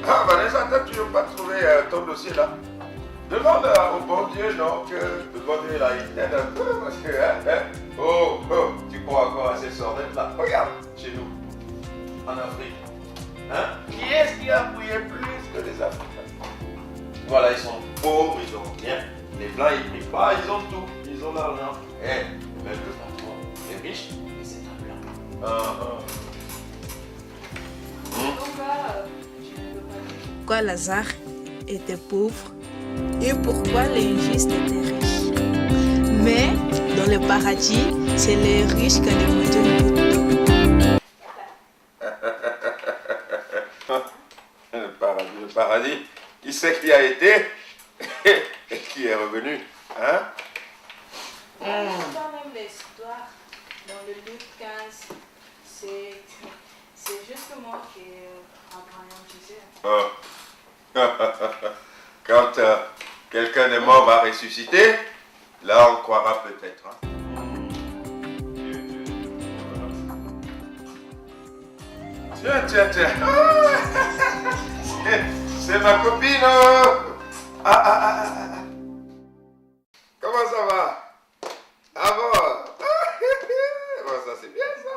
Ah, Vanessa, toi, tu n'as pas trouvé ton dossier là? Demande au bon Dieu, non, que le bon Dieu là, il t'aide un peu, parce que, oh, oh, tu crois encore à ces sornettes là? Regarde, chez nous, en Afrique. Hein? Qui est-ce qui a prié plus que les Africains? Voilà, ils sont pauvres, ils ont rien. Les Blancs, ils ne prient pas, ils ont tout. Ils ont l'argent. Eh, même le patron est riche et c'est un Blanc. Pourquoi Lazare était pauvre et pourquoi les justes étaient riches. Mais dans le paradis, c'est les riches qui ont mangé le Le paradis, qui c'est qui a été et qui est revenu, hein? Quand même l'histoire, dans le Luc 15, c'est justement que Abraham disait. Oh. Quand quelqu'un est mort va ressusciter, là on croira peut-être. Hein? Tiens. C'est ma copine. Comment ça va? Ah bon? Bon, ça c'est bien ça.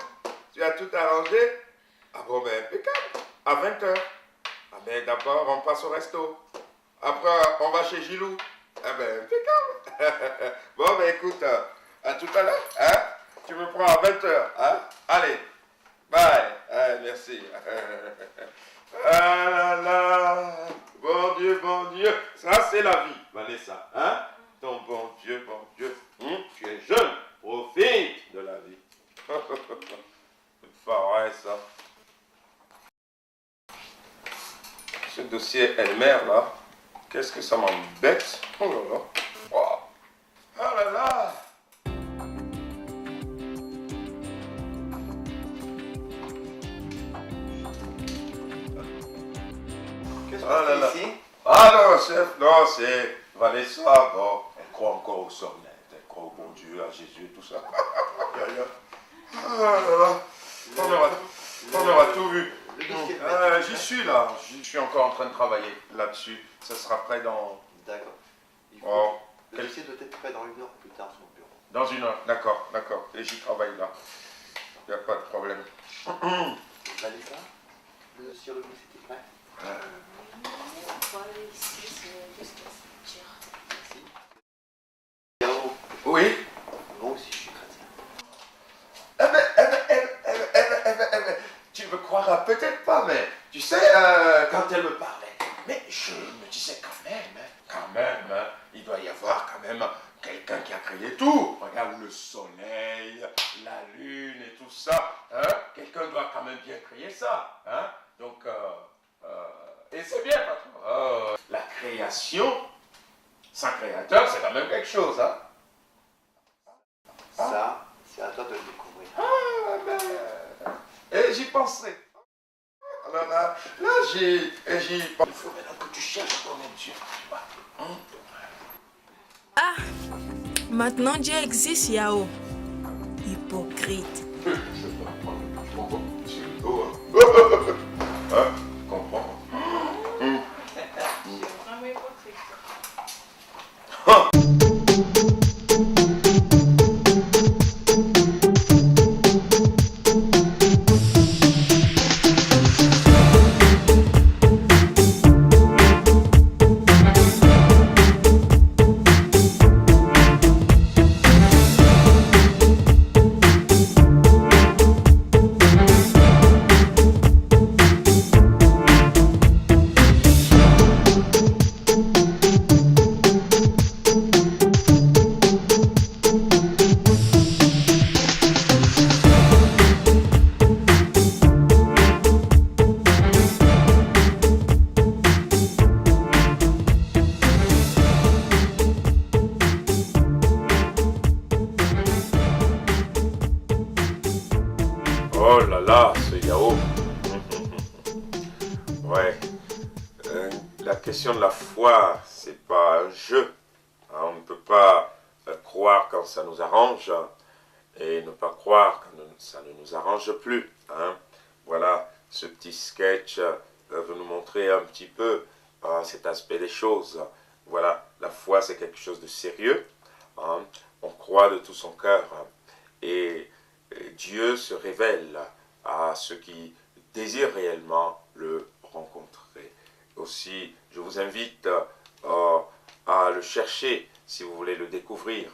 Tu as tout arrangé? Ah bon, ben impeccable. À 20h. Ah ben d'abord on passe au resto. Après on va chez Gilou. Ah ben impeccable. Bon ben écoute, à tout à l'heure. Hein? Tu me prends à 20h. Hein? Allez. Bye. Merci. Ah là là. Bon Dieu. Ça c'est la vie, Vanessa. Hein? Ton bon Dieu. Tu es jeune. Profite de la vie. C'est pas vrai ça. Ce dossier Elmer là, qu'est-ce que ça m'embête. Oh là là. Oh. Ah là là. Qu'est-ce Ah là qu'on là. fait ici? Ah non, chef, non, c'est Vanessa. Bon, elle croit encore aux sornettes, elle croit au bon Dieu, à Jésus, tout ça. Ah là là. On aura tout vu. J'y suis là. Je suis encore en train de travailler là-dessus. Ça sera prêt dans... D'accord. Oh, Le dossier doit être prêt dans 1 heure plus tard sur mon bureau. dans 1 heure. D'accord. Et j'y travaille là. Il n'y a pas de problème. Vanessa, le dossier remis, c'était prêt? Voilà, ici, c'est juste un cimetière. Merci. Yao, Oui. moi aussi je suis chrétien. Tu me croiras peut-être pas, mais tu sais, quand elle me parlait, mais je me disais quand même, hein, il doit y avoir quand même quelqu'un qui a créé tout. Regarde le soleil, la lune et tout ça. Hein? Quelqu'un doit quand même bien créer ça. Hein? Donc, et c'est bien, patron. La création, sans créateur, c'est quand même quelque chose. Hein? Ça, c'est à toi de le découvrir. Ah, ben, et j'y penserai. Alors là, j'y pense. Il faut maintenant que tu cherches ton Dieu, tu vois. Hein? Ah, maintenant Dieu existe, Yao. Hypocrite. Je comprends. C'est le dos, hein. Hein? Comprends. C'est vraiment hypocrite. Oh là là, ce Yao. Ouais. La question de la foi, c'est pas un jeu. Hein, on ne peut pas croire quand ça nous arrange et ne pas croire quand ça ne nous arrange plus. Hein. Voilà ce petit sketch veut nous montrer un petit peu cet aspect des choses. Voilà, la foi c'est quelque chose de sérieux. Hein. On croit de tout son cœur. Et Dieu se révèle à ceux qui désirent réellement le rencontrer. Aussi, je vous invite à le chercher si vous voulez le découvrir.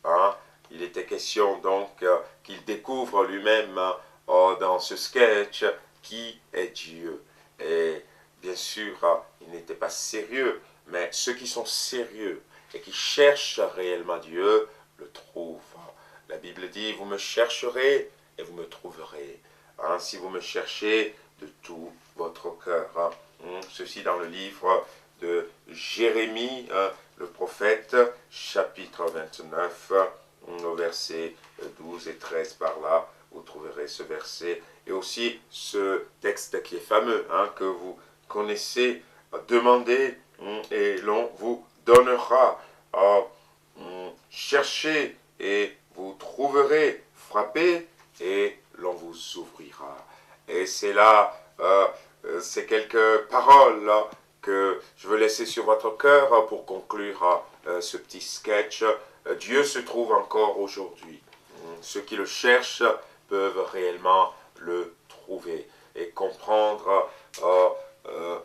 Hein. Il était question donc qu'il découvre lui-même dans ce sketch qui est Dieu. Et bien sûr, il n'était pas sérieux, mais ceux qui sont sérieux et qui cherchent réellement Dieu le trouvent. La Bible dit, vous me chercherez et vous me trouverez. Hein, si vous me cherchez de tout votre cœur. Hein. Ceci dans le livre de Jérémie, le prophète, chapitre 29, au verset 12 et 13 par là, vous trouverez ce verset. Et aussi ce texte qui est fameux, hein, que vous connaissez, demandez et l'on vous donnera. Cherchez et vous trouverez, frappez et l'on vous ouvrira. Et c'est là, ces quelques paroles que je veux laisser sur votre cœur pour conclure ce petit sketch. Dieu se trouve encore aujourd'hui. Ceux qui le cherchent peuvent réellement le trouver et comprendre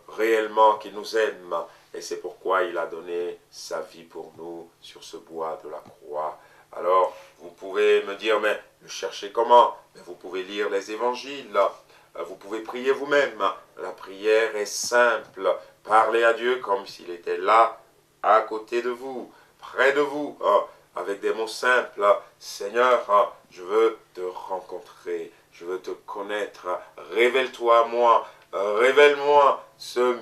réellement qu'il nous aime. Et c'est pourquoi il a donné sa vie pour nous sur ce bois de la croix. Alors, vous pouvez me dire, mais le chercher comment? Mais vous pouvez lire les évangiles, vous pouvez prier vous-même. La prière est simple. Parlez à Dieu comme s'il était là, à côté de vous, près de vous, avec des mots simples. Seigneur, je veux te rencontrer, je veux te connaître. Révèle-toi à moi, révèle-moi ce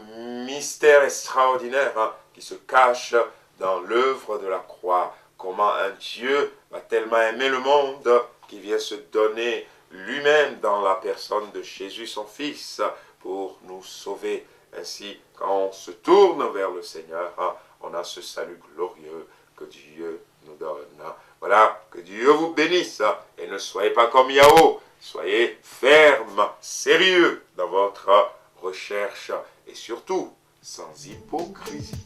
mystère extraordinaire qui se cache dans l'œuvre de la croix. Comment un Dieu a tellement aimé le monde qu'il vient se donner lui-même dans la personne de Jésus, son Fils, pour nous sauver. Ainsi, quand on se tourne vers le Seigneur, on a ce salut glorieux que Dieu nous donne. Voilà, que Dieu vous bénisse et ne soyez pas comme Yahoo. Soyez ferme, sérieux dans votre recherche et surtout sans hypocrisie.